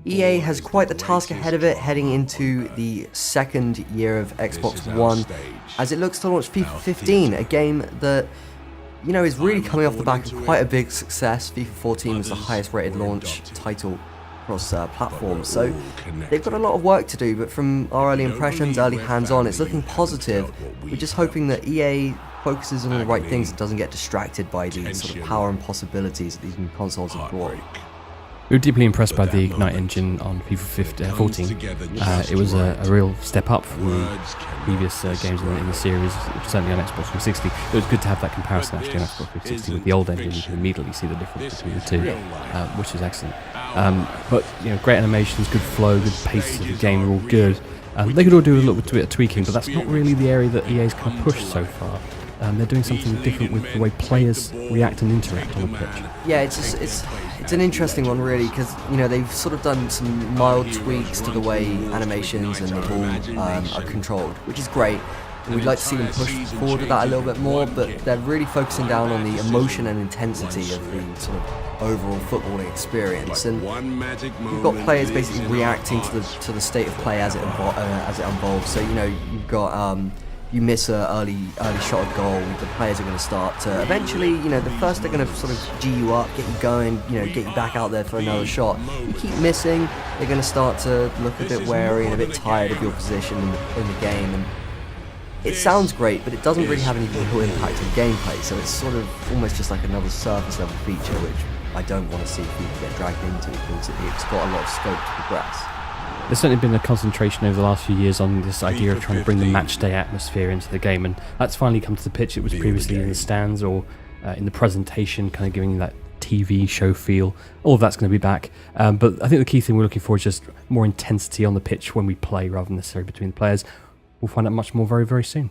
EA has quite the task ahead of it heading into the second year of Xbox One, as it looks to launch FIFA 15, a game that, you know, is really coming off the back of quite a big success. FIFA 14 was the highest rated launch title across platforms, so they've got a lot of work to do, but from our early impressions, early hands-on, it's looking positive. We're just hoping that EA focuses on all the right things and doesn't get distracted by the sort of power and possibilities that these new consoles have brought. We were deeply impressed by the Ignite engine on FIFA 14. It was a real step up from the previous games in the series, certainly on Xbox 360. It was good to have that comparison actually on Xbox 360 with the old engine. You can immediately see the difference between the two, which is excellent. But you know, great animations, good flow, good pace of the game are all good. They could all do a little bit of tweaking, but that's not really the area that EA's kind of pushed so far. They're doing something different with the way players react and interact on the pitch. Yeah, it's an interesting one really, because you know they've sort of done some mild tweaks to the way animations and the ball are controlled, which is great. And we'd like to see them push forward with that a little bit more, but they're really focusing down on the emotion and intensity of the sort of overall footballing experience. And you've got players basically reacting to the state of play as it evolves. So you know you've got you miss an early shot of goal, the players are going to start to eventually, you know, the first they're going to sort of G you up, get you going, you know, get you back out there for another shot. You keep missing, they're going to start to look a bit wary and a bit tired of your position in the game. And it sounds great, but it doesn't really have any real impact on gameplay, so it's sort of almost just like another surface level feature, which I don't want to see people get dragged into, because it's got a lot of scope to progress. There's certainly been a concentration over the last few years on this idea of trying to bring the match day atmosphere into the game, and that's finally come to the pitch. It was previously in the stands or in the presentation, kind of giving you that TV show feel. All of that's going to be back, but I think the key thing we're looking for is just more intensity on the pitch when we play, rather than necessarily between the players. We'll find out much more very, very soon.